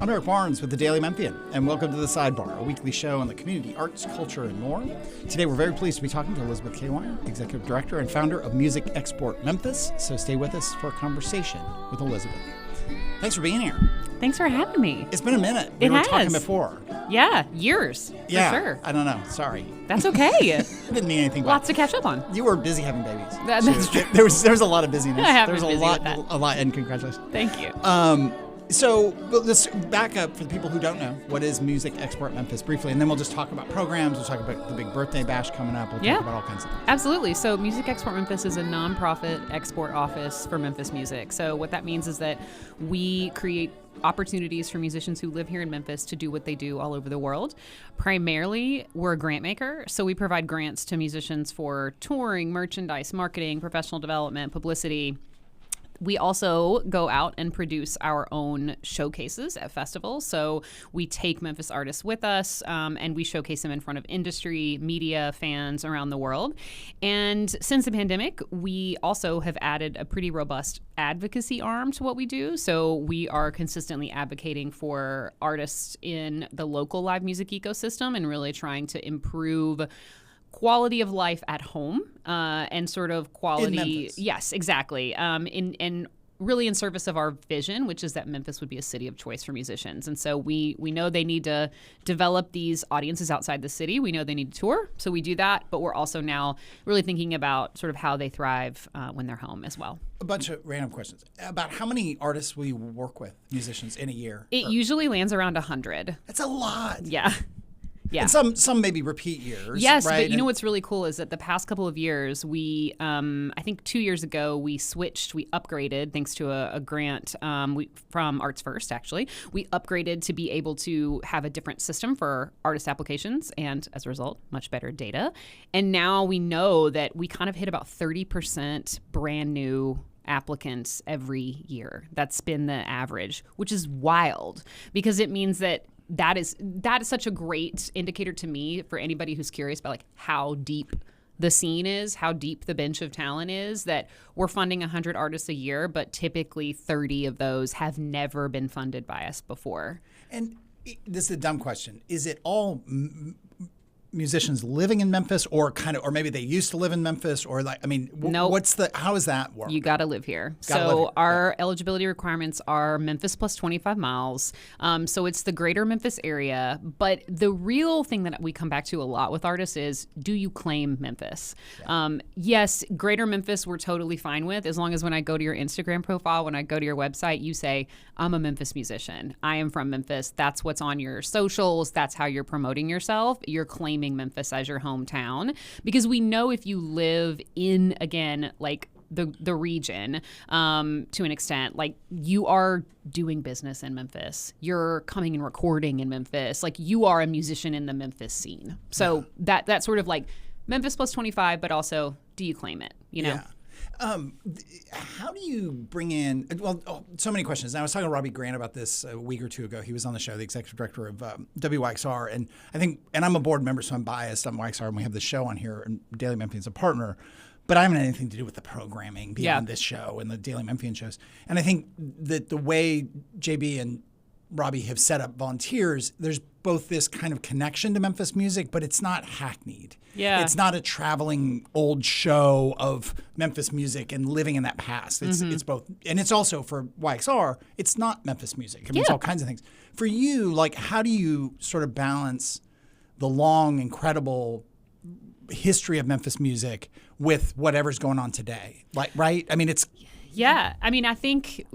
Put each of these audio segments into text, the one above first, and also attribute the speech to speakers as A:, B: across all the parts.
A: I'm Eric Barnes with the Daily Memphian, and welcome to The Sidebar, a weekly show on the community, arts, culture, and more. Today, we're very pleased to be talking to Elizabeth Cawein, Executive Director and founder of Music Export Memphis. So stay with us for a conversation with Elizabeth. Thanks for being here.
B: Thanks for having me.
A: It's been a minute.
B: We
A: were
B: has.
A: talking before.
B: Yeah, years.
A: Yeah,
B: for sure.
A: I don't know. Sorry.
B: That's okay.
A: I didn't mean anything.
B: Lots to catch up on.
A: You were busy having babies.
B: That's true.
A: There was a lot of busyness.
B: I have
A: There was
B: been busy with that.
A: a lot, and congratulations.
B: Thank you.
A: So let's back up for the people who don't know. What is Music Export Memphis briefly? And then we'll just talk about programs. We'll talk about the big birthday bash coming up. We'll talk about all kinds of things.
B: Absolutely. So Music Export Memphis is a nonprofit export office for Memphis music. So what that means is that we create opportunities for musicians who live here in Memphis to do what they do all over the world. Primarily, we're a grant maker. So we provide grants to musicians for touring, merchandise, marketing, professional development, publicity. We also go out and produce our own showcases at festivals. So we take Memphis artists with us and we showcase them in front of industry, media, fans around the world. And since the pandemic, we also have added a pretty robust advocacy arm to what we do. So we are consistently advocating for artists in the local live music ecosystem and really trying to improve quality of life at home and sort of quality.
A: In Memphis.
B: Yes, exactly. In really in service of our vision, which is that Memphis would be a city of choice for musicians. And so we know they need to develop these audiences outside the city. We know they need to tour, so we do that. But we're also now really thinking about sort of how they thrive when they're home as well.
A: A bunch of random questions. About how many artists will you work with, musicians, in a year?
B: It usually lands around 100.
A: That's a lot.
B: Yeah. Yeah.
A: And some maybe repeat years.
B: Yes,
A: right?
B: but you know what's really cool is that the past couple of years, we, I think 2 years ago, we upgraded, thanks to a grant from Arts First, actually. We upgraded to be able to have a different system for artist applications and, as a result, much better data. And now we know that we kind of hit about 30% brand new applicants every year. That's been the average, which is wild because it means that is such a great indicator to me for anybody who's curious about like how deep the scene is, how deep the bench of talent is, that we're funding 100 artists a year, but typically 30 of those have never been funded by us before. And
A: this is a dumb question. Is it all musicians living in Memphis or maybe they used to live in Memphis or like, I mean,
B: Nope.
A: how does that work?
B: You got to live here. Our eligibility requirements are Memphis plus 25 miles. So it's the greater Memphis area. But the real thing that we come back to a lot with artists is, do you claim Memphis? Yeah. Yes, greater Memphis we're totally fine with, as long as when I go to your Instagram profile, when I go to your website, you say, I'm a Memphis musician. I am from Memphis. That's what's on your socials. That's how you're promoting yourself. You're claiming Memphis as your hometown, because we know if you live in, again, like the region to an extent, like you are doing business in Memphis, you're coming and recording in Memphis, like you are a musician in the Memphis scene. So that's sort of like Memphis plus 25, but also, do you claim it, you know?
A: Yeah. How do you bring in, so many questions. Now, I was talking to Robbie Grant about this a week or two ago. He was on the show, the executive director of WYXR. And I'm a board member, so I'm biased on YXR, and we have this show on here, and Daily Memphian is a partner. But I haven't had anything to do with the programming beyond this show and the Daily Memphian shows. And I think that the way JB and Robbie have set up volunteers, there's both this kind of connection to Memphis music, but it's not hackneyed.
B: Yeah.
A: It's not a traveling old show of Memphis music and living in that past. It's both. And it's also for YXR, it's not Memphis music. I mean, it's all kinds of things. For you, like, how do you sort of balance the long, incredible history of Memphis music with whatever's going on today? Like, right? I mean, it's...
B: Yeah. I mean, I think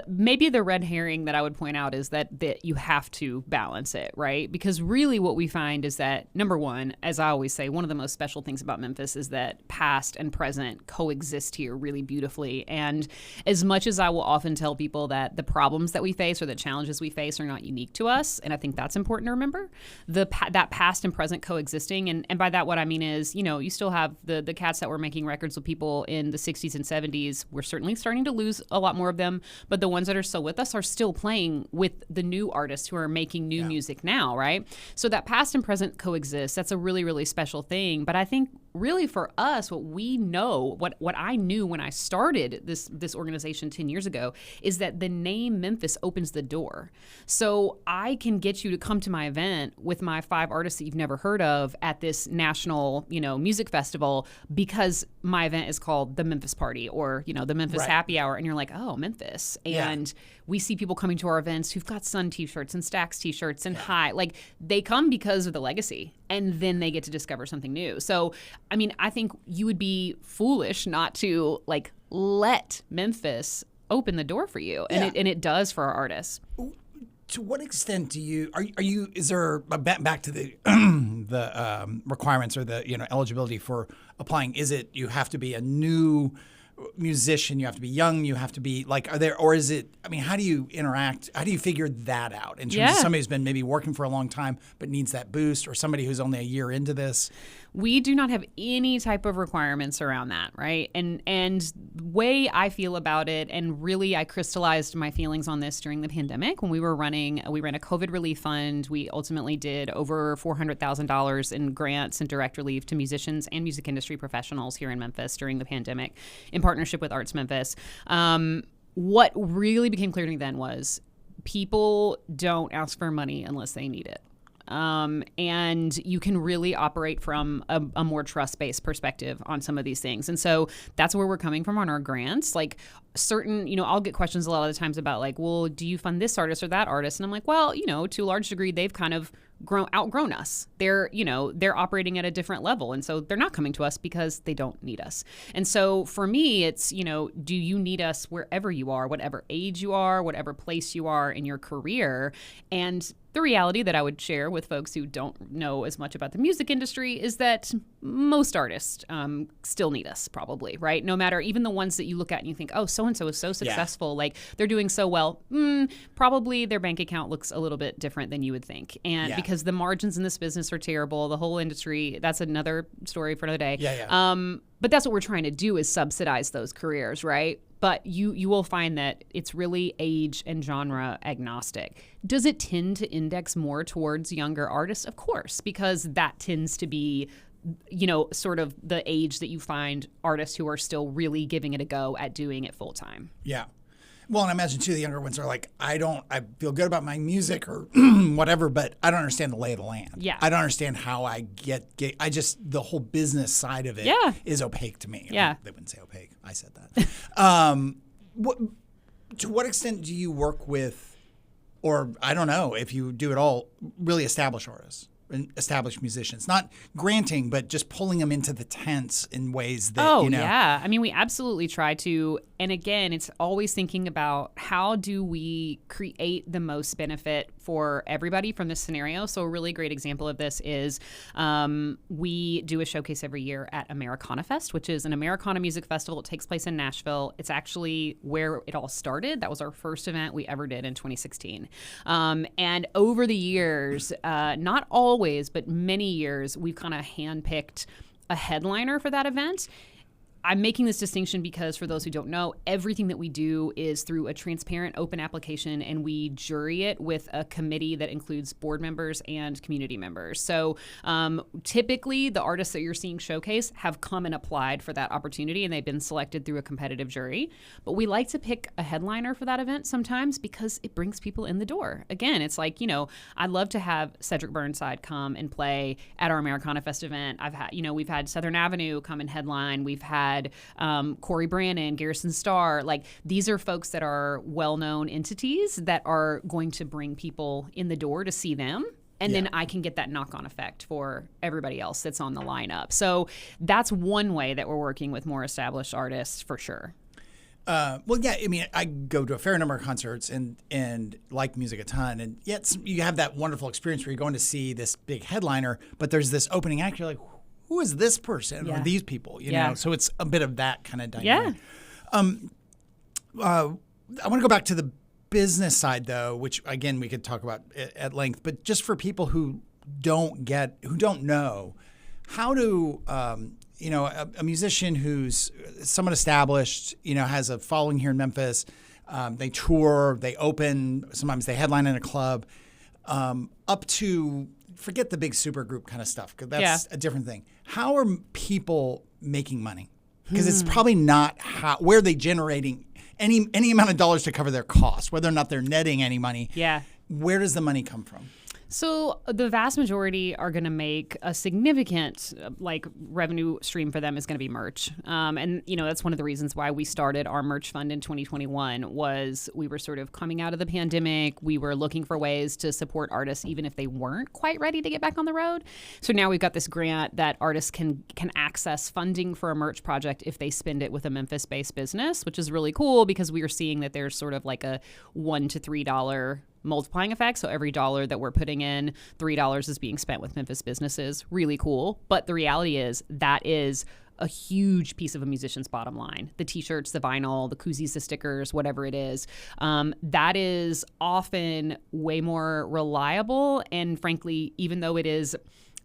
B: maybe the red herring that I would point out is that you have to balance it, right? Because really what we find is that, number one, as I always say, one of the most special things about Memphis is that past and present coexist here really beautifully. And as much as I will often tell people that the problems that we face or the challenges we face are not unique to us, and I think that's important to remember, that past and present coexisting. And by that, what I mean is, you know, you still have the cats that were making records with people in the 60s and 70s. We're certainly starting to lose a lot more of them. But the ones that are still with us are still playing with the new artists who are making new music now, right? So that past and present coexist. That's a really, really special thing. But I think really for us, what we know, what I knew when I started this organization 10 years ago is that the name Memphis opens the door. So I can get you to come to my event with my 5 artists that you've never heard of at this national, music festival because my event is called the Memphis Party or, the Memphis Happy Hour. And you're like, oh, Memphis. And we see people coming to our events who've got Sun t-shirts and Stax t-shirts and High. Like they come because of the legacy and then they get to discover something new. So, I think you would be foolish not to let Memphis open the door for you. And it does for our artists.
A: To what extent do you are you is there back to the the requirements or the eligibility for applying? Is it you have to be a new musician, you have to be young, you have to be are there, or is it, how do you interact, how do you figure that out in terms of somebody who's been maybe working for a long time but needs that boost, or somebody who's only a year into this?
B: We do not have any type of requirements around that, right? And the way I feel about it, and really I crystallized my feelings on this during the pandemic when we ran a COVID relief fund. We ultimately did over $400,000 in grants and direct relief to musicians and music industry professionals here in Memphis during the pandemic in partnership with Arts Memphis. What really became clear to me then was people don't ask for money unless they need it. And you can really operate from a more trust-based perspective on some of these things. And so that's where we're coming from on our grants. Certain, I'll get questions a lot of the times about well, do you fund this artist or that artist? And I'm like, well, to a large degree, they've kind of outgrown us. They're operating at a different level. And so they're not coming to us because they don't need us. And so for me, it's, do you need us wherever you are, whatever age you are, whatever place you are in your career? And the reality that I would share with folks who don't know as much about the music industry is that most artists still need us, probably, right? No matter, even the ones that you look at and you think, oh, so-and-so is so successful, they're doing so well, probably their bank account looks a little bit different than you would think. And because the margins in this business are terrible, the whole industry, that's another story for another day. But that's what we're trying to do, is subsidize those careers, right? But you will find that it's really age and genre agnostic. Does it tend to index more towards younger artists? Of course, because that tends to be, sort of the age that you find artists who are still really giving it a go at doing it full time. Yeah.
A: Well, and I imagine too, the younger ones are like, I feel good about my music or whatever, but I don't understand the lay of the land.
B: Yeah.
A: I don't understand how I get the whole business side of it is opaque to me.
B: Yeah.
A: They wouldn't say opaque. I said that. To what extent do you work with, or I don't know if you do it all, really established artists and established musicians? Not granting, but just pulling them into the tents in ways that,
B: yeah. We absolutely try to. And again, it's always thinking about how do we create the most benefit for everybody from this scenario. So a really great example of this is we do a showcase every year at Americana Fest, which is an Americana music festival. It takes place in Nashville. It's actually where it all started. That was our first event we ever did in 2016. And over the years, not always, but many years, we've kind of handpicked a headliner for that event. I'm making this distinction because, for those who don't know, everything that we do is through a transparent, open application, and we jury it with a committee that includes board members and community members. So typically, the artists that you're seeing showcase have come and applied for that opportunity, and they've been selected through a competitive jury. But we like to pick a headliner for that event sometimes because it brings people in the door. Again, it's like, I'd love to have Cedric Burnside come and play at our Americana Fest event. We've had Southern Avenue come and headline. We've had Corey Brannon, Garrison Starr. These are folks that are well-known entities that are going to bring people in the door to see them. And then I can get that knock-on effect for everybody else that's on the lineup. So that's one way that we're working with more established artists for sure.
A: I go to a fair number of concerts and like music a ton. And yet you have that wonderful experience where you're going to see this big headliner, but there's this opening act. You're like, who is this person or these people? You know, so it's a bit of that kind of dynamic. I want to go back to the business side, though, which again we could talk about at length. But just for people who don't know, how do a musician who's somewhat established, has a following here in Memphis, they tour, they open, sometimes they headline in a club, up to forget the big super group kind of stuff, because that's a different thing. How are people making money? Because it's probably not where they generating any amount of dollars to cover their costs, whether or not they're netting any money.
B: Yeah.
A: Where does the money come from?
B: So the vast majority are going to make a significant revenue stream for them is going to be merch. And, that's one of the reasons why we started our merch fund in 2021 was we were sort of coming out of the pandemic. We were looking for ways to support artists even if they weren't quite ready to get back on the road. So now we've got this grant that artists can access funding for a merch project if they spend it with a Memphis-based business, which is really cool because we are seeing that there's sort of like a $1 to $3 multiplying effect. So every dollar that we're putting in, $3 is being spent with Memphis businesses. Really cool. But the reality is that is a huge piece of a musician's bottom line. The t-shirts, the vinyl, the koozies, the stickers, whatever it is. That is often way more reliable. And frankly, even though it is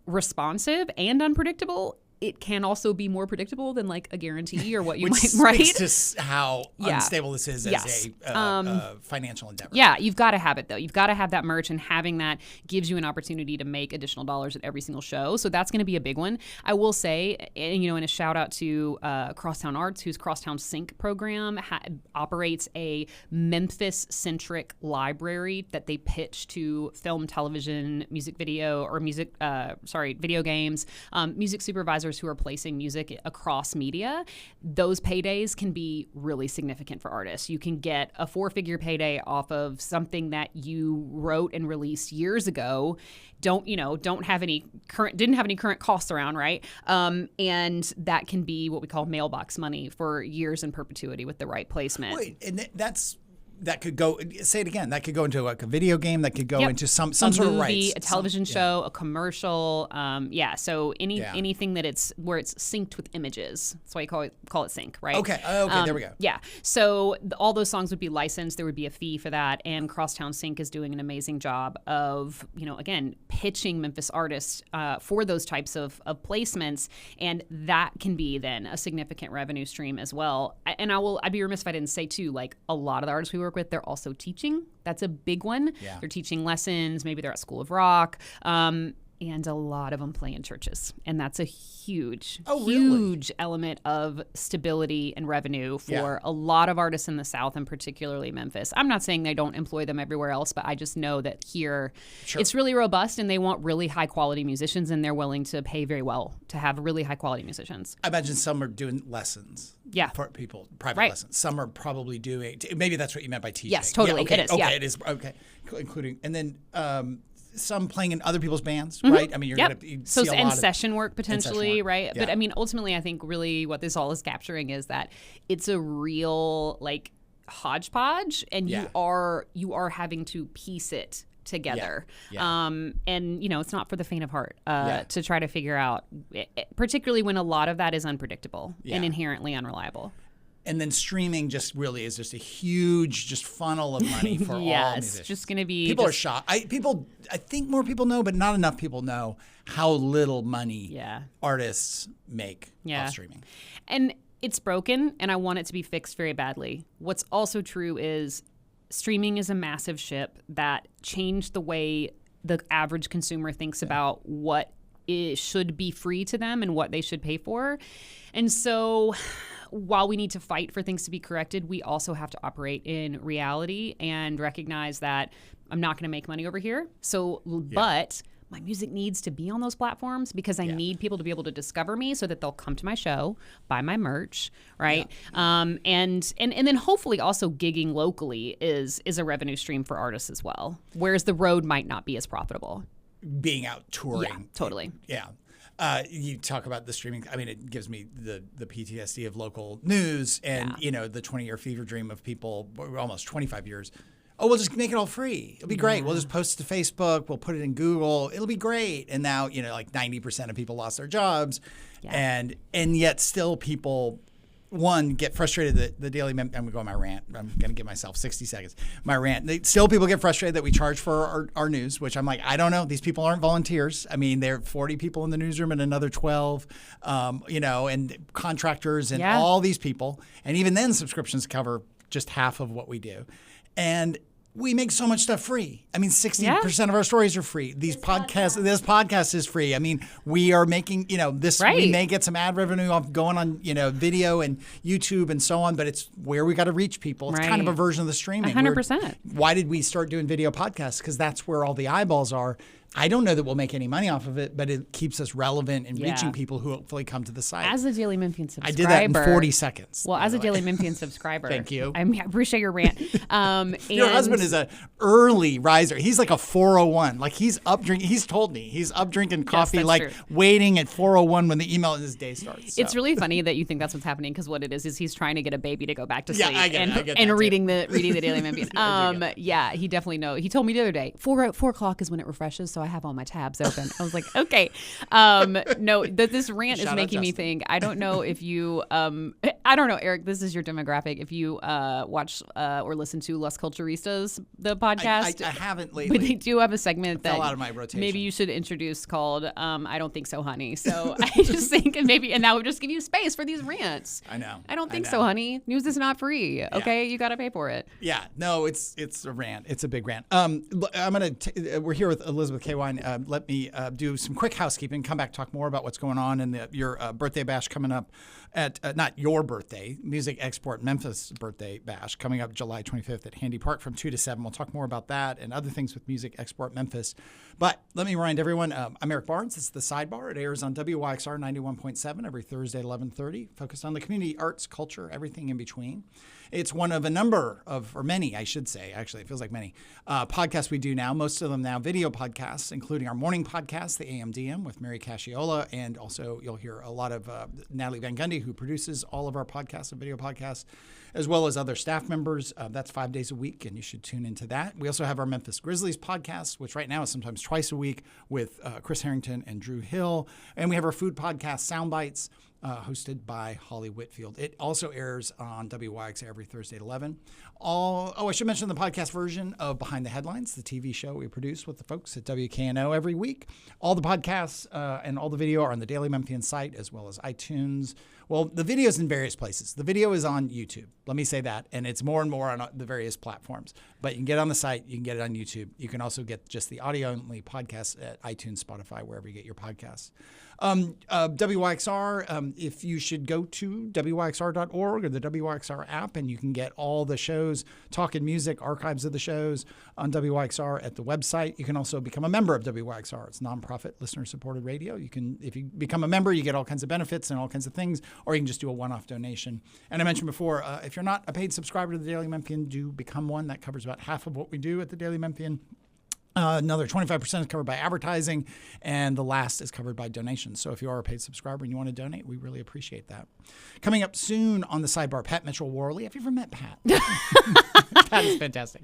B: responsive and unpredictable, it can also be more predictable than like a guarantee or what you might, right?
A: Which speaks to how unstable this is as a financial endeavor.
B: Yeah, you've got to have it though. You've got to have that merch, and having that gives you an opportunity to make additional dollars at every single show. So that's going to be a big one. I will say, and a shout out to Crosstown Arts, whose Crosstown Sync program operates a Memphis-centric library that they pitch to film, television, music video, or video games, music supervisors who are placing music across media. Those paydays can be really significant for artists. You can get a 4-figure payday off of something that you wrote and released years ago. Didn't have any current costs around, right? And that can be what we call mailbox money for years in perpetuity with the right placement.
A: Wait, and that could go, say it again, that could go into like a video game, that could go into some sort
B: movie,
A: of rights.
B: A television show, a commercial. So anything that where it's synced with images. That's why you call it sync, right?
A: Okay, there we go.
B: Yeah, so all those songs would be licensed. There would be a fee for that. And Crosstown Sync is doing an amazing job of, again, pitching Memphis artists for those types of placements. And that can be then a significant revenue stream as well. And I'd be remiss if I didn't say too, like a lot of the artists we work with, they're also teaching. That's a big one.
A: Yeah.
B: They're teaching lessons. Maybe they're at School of Rock. And a lot of them play in churches. And that's a huge element of stability and revenue for a lot of artists in the South, and particularly Memphis. I'm not saying they don't employ them everywhere else, but I just know that here it's really robust, and they want really high quality musicians, and they're willing to pay very well to have really high quality musicians.
A: I imagine some are doing lessons.
B: Yeah.
A: For people, private lessons. Some are probably doing, maybe that's what you meant by teaching.
B: Yes, totally.
A: Okay,
B: it is.
A: Okay, it is. Okay. Including, and then, some playing in other people's bands, right? I mean, you're going to see a lot of
B: session work potentially, right?
A: Yeah.
B: But I mean, ultimately, I think really what this all is capturing is that it's a real hodgepodge, and you are having to piece it together. And it's not for the faint of heart to try to figure out, particularly when a lot of that is unpredictable and inherently unreliable.
A: And then streaming just really is just a huge funnel of money for all musicians.
B: It's just going to be...
A: People are shocked. I think more people know, but not enough people know how little money artists make off streaming.
B: And it's broken, and I want it to be fixed very badly. What's also true is streaming is a massive ship that changed the way the average consumer thinks about what should be free to them and what they should pay for. And so... while we need to fight for things to be corrected, we also have to operate in reality and recognize that I'm not going to make money over here. But my music needs to be on those platforms because I need people to be able to discover me so that they'll come to my show, buy my merch, right? And then hopefully also gigging locally is a revenue stream for artists as well, whereas the road might not be as profitable.
A: Being out touring.
B: Yeah, totally.
A: Yeah. You talk about the streaming. I mean, it gives me the PTSD of local news and, the 20-year fever dream of people, almost 25 years. Oh, we'll just make it all free. It'll be great. We'll just post it to Facebook. We'll put it in Google. It'll be great. And now, 90% of people lost their jobs. Yeah. And yet still people... get frustrated that the daily... I'm going to go on my rant. I'm going to give myself 60 seconds. My rant. Still people get frustrated that we charge for our news, which I'm like, I don't know. These people aren't volunteers. I mean, there are 40 people in the newsroom and another 12, and contractors and all these people. And even then, subscriptions cover just half of what we do. And we make so much stuff free. I mean, 60% of our stories are free. This podcast is free. I mean, we are making, this, we may get some ad revenue off going on, video and YouTube and so on, but it's where we got to reach people. It's kind of a version of the streaming.
B: 100%.
A: Why did we start doing video podcasts? Because that's where all the eyeballs are. I don't know that we'll make any money off of it, but it keeps us relevant and reaching people who hopefully come to the site.
B: As a Daily Memphian subscriber.
A: I did that in 40 seconds.
B: Well, as a Daily Memphian subscriber.
A: Thank you.
B: I appreciate your rant.
A: Your husband is an early riser. He's like a 401. Like he's up drinking. He's told me he's up drinking coffee, waiting at 401 when the email in his day starts. So.
B: It's really funny that you think that's what's happening because what it is he's trying to get a baby to go back to sleep
A: I get
B: and reading the Daily Memphian. He definitely knows. He told me the other day, 4 o'clock is when it refreshes, so I have all my tabs open. I was like, okay. This rant is making me think. I don't know if you, I don't know, Eric, this is your demographic. If you watch or listen to Las Culturistas, the podcast.
A: I haven't lately.
B: But they do have a segment that
A: fell out of my rotation.
B: Maybe you should introduce called I Don't Think So, Honey. So I just think, and that would just give you space for these rants.
A: I know.
B: I don't think so, honey. News is not free. Okay, you got to pay for it.
A: Yeah, no, it's a rant. It's a big rant. We're here with Elizabeth Cawein. Let me do some quick housekeeping. Come back, talk more about what's going on in your birthday bash coming up at not your birthday, Music Export Memphis birthday bash coming up July 25th at Handy Park from 2 to 7. We'll talk more about that and other things with Music Export Memphis. But let me remind everyone, I'm Eric Barnes. It's The Sidebar. It airs on WYXR 91.7 every Thursday at 11:30, focused on the community, arts, culture, everything in between. It's one of a number of, or many, I should say, actually, it feels like many, podcasts we do now, most of them now video podcasts, including our morning podcast, the AMDM with Mary Casciola, and also you'll hear a lot of Natalie Van Gundy, who produces all of our podcasts and video podcasts, as well as other staff members. That's 5 days a week, and you should tune into that. We also have our Memphis Grizzlies podcast, which right now is sometimes twice a week with Chris Harrington and Drew Hill. And we have our food podcast, Sound Bites, hosted by Holly Whitfield. It also airs on WYX every Thursday at 11. I should mention the podcast version of Behind the Headlines, the TV show we produce with the folks at WKNO every week. All the podcasts and all the video are on the Daily Memphian site, as well as iTunes. Well, the video is in various places. The video is on YouTube. Let me say that. And it's more and more on the various platforms. But you can get it on the site. You can get it on YouTube. You can also get just the audio-only podcasts at iTunes, Spotify, wherever you get your podcasts. WYXR, if you should go to WYXR.org or the WYXR app, and you can get all the shows, Talkin' Music, archives of the shows on WYXR at the website. You can also become a member of WYXR. It's nonprofit, listener-supported radio. If you become a member, you get all kinds of benefits and all kinds of things, or you can just do a one-off donation. And I mentioned before, if you're not a paid subscriber to the Daily Memphian, do become one. That covers about half of what we do at the Daily Memphian. Another 25% is covered by advertising, and the last is covered by donations. So if you are a paid subscriber and you want to donate, we really appreciate that. Coming up soon on the Sidebar, Pat Mitchell-Worley. Have you ever met Pat? Pat is fantastic.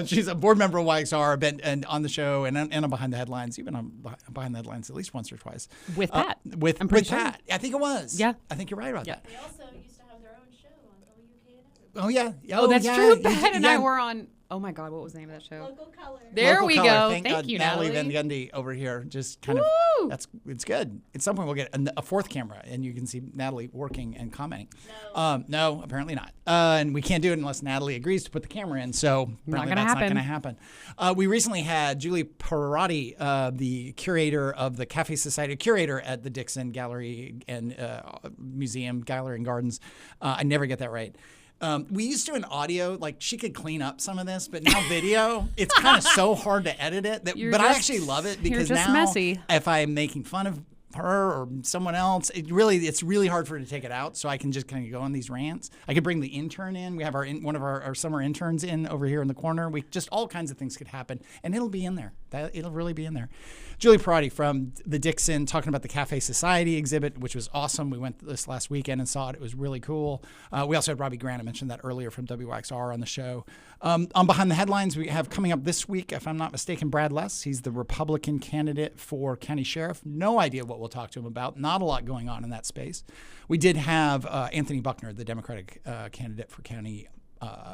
A: She's a board member of YXR, and on the show and on Behind the Headlines. You've been on Behind the Headlines at least once or twice.
B: With Pat.
A: With Pat. I think it was.
B: Yeah.
A: I think you're right about that.
C: They also used to have their own show on WKNO.
A: Oh, yeah.
B: Oh, that's true. Pat and I were on... Oh my God, what was the name of that show?
C: Local Color.
B: There
A: Local
B: we
A: Color.
B: go. Thank you,
A: Natalie
B: Natalie.
A: Van Gundy over here. Just kind
B: Woo!
A: of, it's good. At some point we'll get a fourth camera and you can see Natalie working and commenting. No, apparently not. And we can't do it unless Natalie agrees to put the camera in. So apparently that's not going to happen. We recently had Julie Perotti, the curator of the Cafe Society, curator at the Dixon Gallery and Museum, Gallery and Gardens. I never get that right. We used to do an audio, like she could clean up some of this, but now video, it's kind of so hard to edit it. But I actually love it because now
B: messy.
A: If I'm making fun of her or someone else, it's really hard for her to take it out. So I can just kind of go on these rants. I could bring the intern in. We have one of our summer interns in over here in the corner. We just all kinds of things could happen, and it'll be in there. It'll really be in there. Julie Perotti from the Dixon talking about the Cafe Society exhibit, which was awesome. We went this last weekend and saw it. It was really cool. We also had Robbie Grant. I mentioned that earlier from WXR on the show. On Behind the Headlines, we have coming up this week, if I'm not mistaken, Brad Less. He's the Republican candidate for county sheriff. No idea what we'll talk to him about. Not a lot going on in that space. We did have Anthony Buckner, the Democratic candidate for county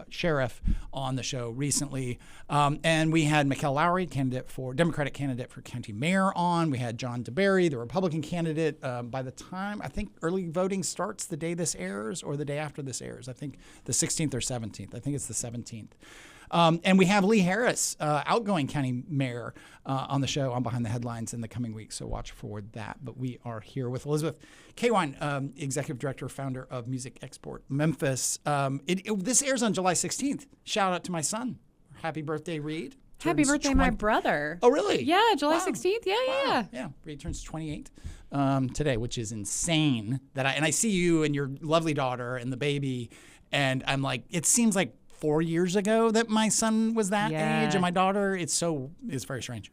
A: sheriff, on the show recently. And we had Mikkel Lowry, Democratic candidate for county mayor, on. We had John DeBerry, the Republican candidate. By the time, I think early voting starts the day this airs or the day after this airs. I think the 16th or 17th. I think it's the 17th. And we have Lee Harris, outgoing county mayor, on the show on Behind the Headlines in the coming weeks. So watch for that. But we are here with Elizabeth Cawein, executive director, founder of Music Export Memphis. This airs on July 16th. Shout out to my son. Happy birthday, Reed.
B: Happy birthday, my brother.
A: Oh, really?
B: Yeah, July 16th. Yeah.
A: Yeah, Reed turns 28 today, which is insane. I see you and your lovely daughter and the baby, and I'm like, it seems like 4 years ago that my son was that age, and my daughter. It's very strange.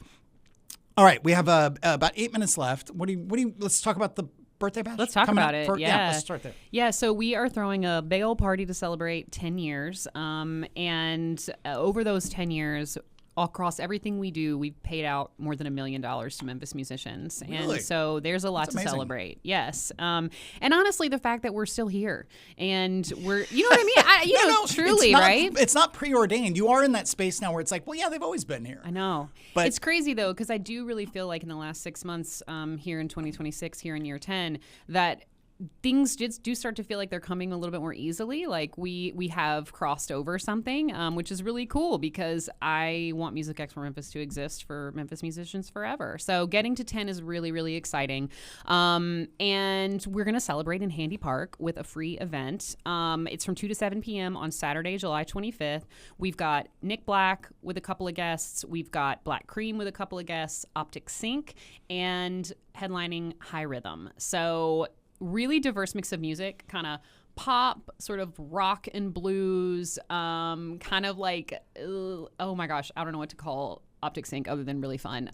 A: All right, we have about 8 minutes left. Let's talk about the birthday bash.
B: Let's talk about it.
A: Yeah, let's start there.
B: Yeah, so we are throwing a big old party to celebrate 10 years. And over those 10 years, across everything we do, we've paid out more than $1 million to Memphis musicians.
A: Really?
B: And so there's a lot to celebrate. Yes. And honestly, the fact that we're still here and we're, you know what I mean? Truly, right?
A: It's not preordained. You are in that space now where it's like, well, yeah, they've always been here.
B: I know.
A: But
B: it's crazy, though, because I do really feel like in the last 6 months here in 2026, here in year 10, that things do start to feel like they're coming a little bit more easily. Like we have crossed over something, which is really cool because I want Music Export Memphis to exist for Memphis musicians forever. So getting to 10 is really, really exciting. And we're going to celebrate in Handy Park with a free event. It's from 2 to 7 p.m. on Saturday, July 25th. We've got Nick Black with a couple of guests. We've got Black Cream with a couple of guests, Optic Sync, and headlining High Rhythm. So really diverse mix of music, kind of pop, sort of rock and blues, kind of like, oh my gosh, I don't know what to call Optic Sync other than really fun.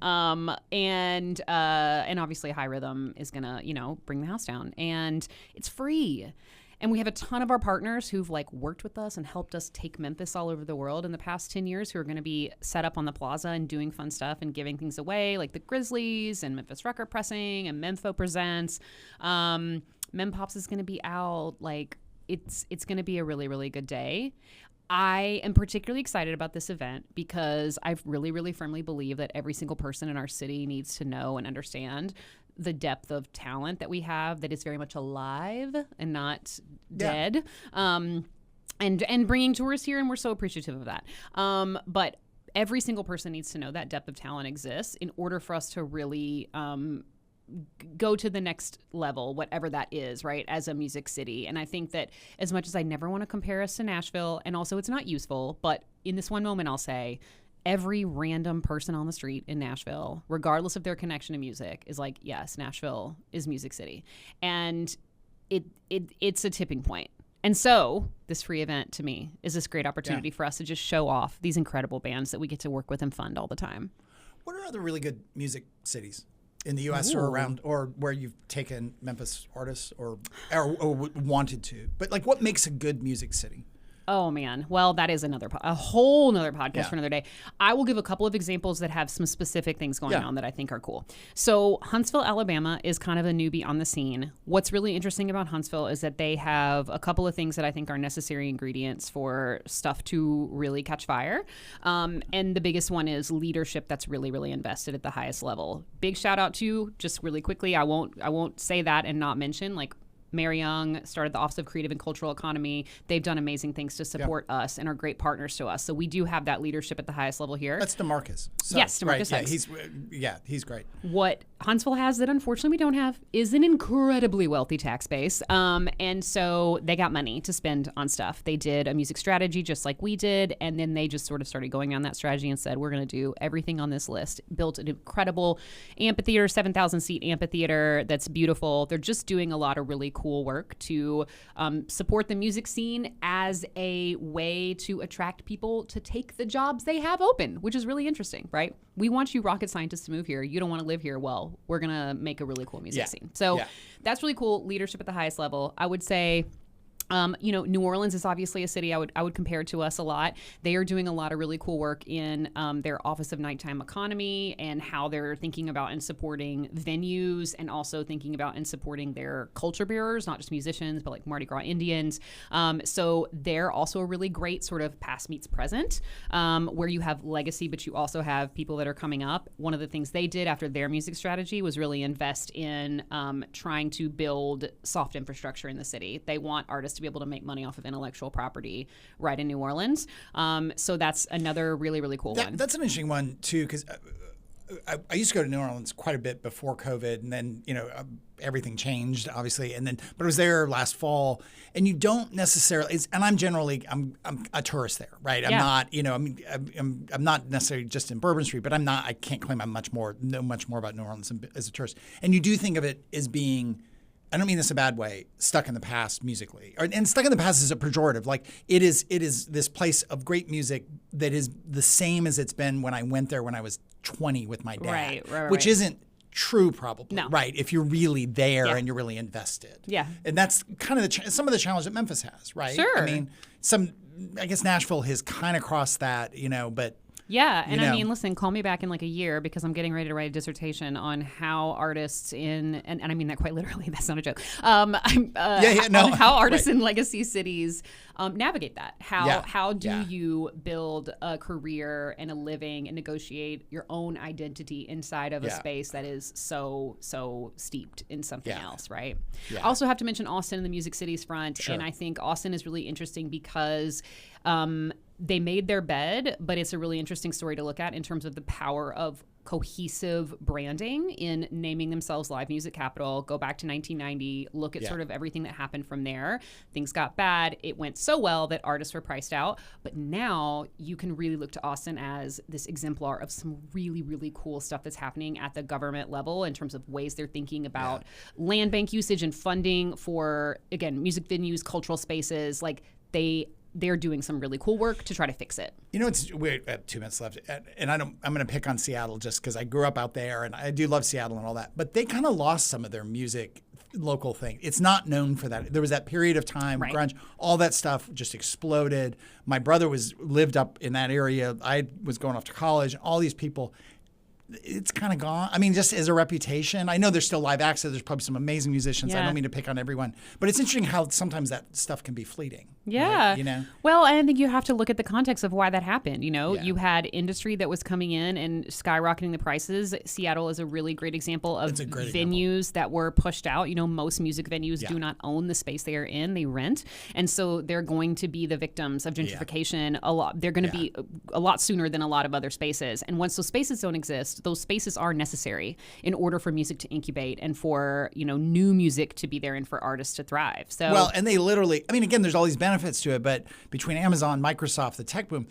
B: And obviously High Rhythm is gonna, bring the house down, and it's free. And we have a ton of our partners who've worked with us and helped us take Memphis all over the world in the past 10 years who are going to be set up on the plaza and doing fun stuff and giving things away, like the Grizzlies and Memphis Record Pressing and Mempho Presents. Mempops is going to be out. It's going to be a really, really good day. I am particularly excited about this event because I really, really firmly believe that every single person in our city needs to know and understand the depth of talent that we have that is very much alive and not dead. And bringing tourists here, and we're so appreciative of that. But every single person needs to know that depth of talent exists in order for us to really go to the next level, whatever that is, right, as a music city. And I think that as much as I never want to compare us to Nashville, and also it's not useful, but in this one moment I'll say, every random person on the street in Nashville, regardless of their connection to music, is like, yes, Nashville is Music City. And it's a tipping point. And so this free event to me is this great opportunity for us to just show off these incredible bands that we get to work with and fund all the time.
A: What are other really good music cities in the U.S. or around, or where you've taken Memphis artists or wanted to? But what makes a good music city?
B: Oh, man. Well, that is a whole nother podcast for another day. I will give a couple of examples that have some specific things going on that I think are cool. So Huntsville, Alabama is kind of a newbie on the scene. What's really interesting about Huntsville is that they have a couple of things that I think are necessary ingredients for stuff to really catch fire. And the biggest one is leadership that's really, really invested at the highest level. Big shout out to, just really quickly, I won't say that and not mention, Mary Young started the Office of Creative and Cultural Economy. They've done amazing things to support us and are great partners to us. So we do have that leadership at the highest level here.
A: That's DeMarcus.
B: Yes, DeMarcus.
A: Right. He's great.
B: What Huntsville has that unfortunately we don't have is an incredibly wealthy tax base. And so they got money to spend on stuff. They did a music strategy just like we did. And then they just sort of started going on that strategy and said, we're going to do everything on this list. Built an incredible amphitheater, 7,000 seat amphitheater that's beautiful. They're just doing a lot of really cool work to support the music scene as a way to attract people to take the jobs they have open, which is really interesting, right? We want you rocket scientists to move here. You don't want to live here. Well, we're going to make a really cool music scene. So that's really cool. Leadership at the highest level. I would say New Orleans is obviously a city I would compare to us a lot. They are doing a lot of really cool work in their Office of Nighttime Economy and how they're thinking about and supporting venues and also thinking about and supporting their culture bearers, not just musicians, but Mardi Gras Indians. So they're also a really great sort of past meets present, where you have legacy, but you also have people that are coming up. One of the things they did after their music strategy was really invest in trying to build soft infrastructure in the city. They want artists to be able to make money off of intellectual property right in New Orleans. So that's another really, really cool one.
A: That's an interesting one too, because I used to go to New Orleans quite a bit before COVID, and then everything changed obviously, but I was there last fall, and you don't necessarily. And I'm a tourist there, right? I'm not, I'm not necessarily just in Bourbon Street, but I can't claim know much more about New Orleans as a tourist. And you do think of it as being, I don't mean this a bad way, stuck in the past musically. And stuck in the past is a pejorative. Like it is this place of great music that is the same as it's been when I went there when I was 20 with my dad.
B: Right.
A: Which isn't true probably,
B: No.
A: right? If you're really there and you're really invested.
B: Yeah.
A: And that's kind of some of the challenge that Memphis has, right?
B: Sure.
A: I mean, I guess Nashville has kind of crossed that, but
B: Yeah, and I mean, listen, call me back in like a year because I'm getting ready to write a dissertation on how artists and I mean that quite literally. That's not a joke. On how artists in legacy cities navigate that. How do you build a career and a living and negotiate your own identity inside of a space that is so steeped in something else, right? Yeah. I also have to mention Austin and the Music Cities front, and I think Austin is really interesting because they made their bed, but it's a really interesting story to look at in terms of the power of cohesive branding in naming themselves Live Music Capital. Go back to 1990, look at sort of everything that happened from there. Things got bad. It went so well that artists were priced out. But now you can really look to Austin as this exemplar of some really, really cool stuff that's happening at the government level in terms of ways they're thinking about land bank usage and funding for, again, music venues, cultural spaces. Like they're doing some really cool work to try to fix it.
A: We have 2 minutes left, and I'm going to pick on Seattle just because I grew up out there, and I do love Seattle and all that. But they kind of lost some of their music local thing. It's not known for that. There was that period of time, grunge, all that stuff just exploded. My brother lived up in that area. I was going off to college. All these people. It's kind of gone. I mean, just as a reputation. I know there's still live acts. There's probably some amazing musicians. I don't mean to pick on everyone. But it's interesting how sometimes that stuff can be fleeting.
B: Yeah.
A: Right?
B: Well, I think you have to look at the context of why that happened. You had industry that was coming in and skyrocketing the prices. Seattle is a really great example of venues that were pushed out. Most music venues do not own the space they are in. They rent. And so they're going to be the victims of gentrification a lot. They're going to be a lot sooner than a lot of other spaces. And once those spaces don't exist, those spaces are necessary in order for music to incubate and for, new music to be there and for artists to thrive. So
A: and they literally, again, there's all these benefits to it, but between Amazon, Microsoft, the tech boom,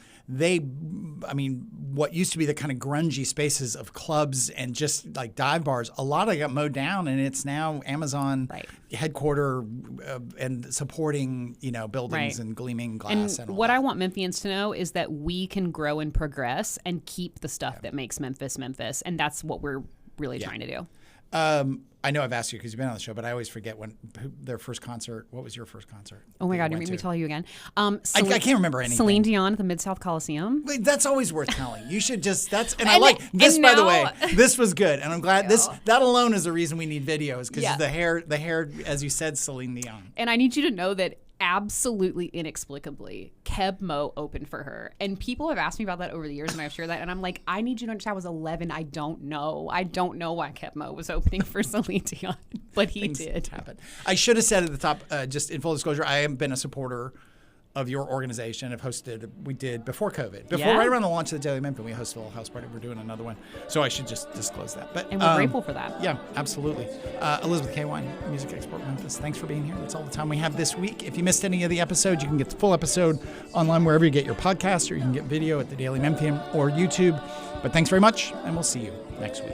A: what used to be the kind of grungy spaces of clubs and just like dive bars, a lot of it got mowed down, and it's now Amazon headquarter and supporting, buildings and gleaming glass. And all
B: what
A: that.
B: I want Memphians to know is that we can grow and progress and keep the stuff that makes Memphis, Memphis. And that's what we're really trying to do.
A: I know I've asked you because you've been on the show, but I always forget their first concert. What was your first concert?
B: Oh my God, you made me tell you again.
A: I can't remember anything.
B: Celine Dion at the Mid-South Coliseum.
A: Wait, that's always worth telling. You should just, I like this, by the way. This was good. And I'm glad that alone is the reason we need videos because the hair, as you said, Celine Dion.
B: And I need you to know that absolutely inexplicably, Keb Mo opened for her. And people have asked me about that over the years, and I've shared that. And I'm like, I need you to understand I was 11. I don't know. I don't know why Keb Mo was opening for Celine Dion, but he did.
A: Happen. I should have said at the top, just in full disclosure, I have been a supporter of your organization. We did before COVID. Right around the launch of the Daily Memphis, we hosted a little house party. We're doing another one. So I should just disclose that.
B: And we're grateful for that.
A: Yeah, absolutely. Elizabeth Cawein, Music Export Memphis, thanks for being here. That's all the time we have this week. If you missed any of the episodes, you can get the full episode online wherever you get your podcasts, or you can get video at the Daily Memphian or YouTube. But thanks very much, and we'll see you next week.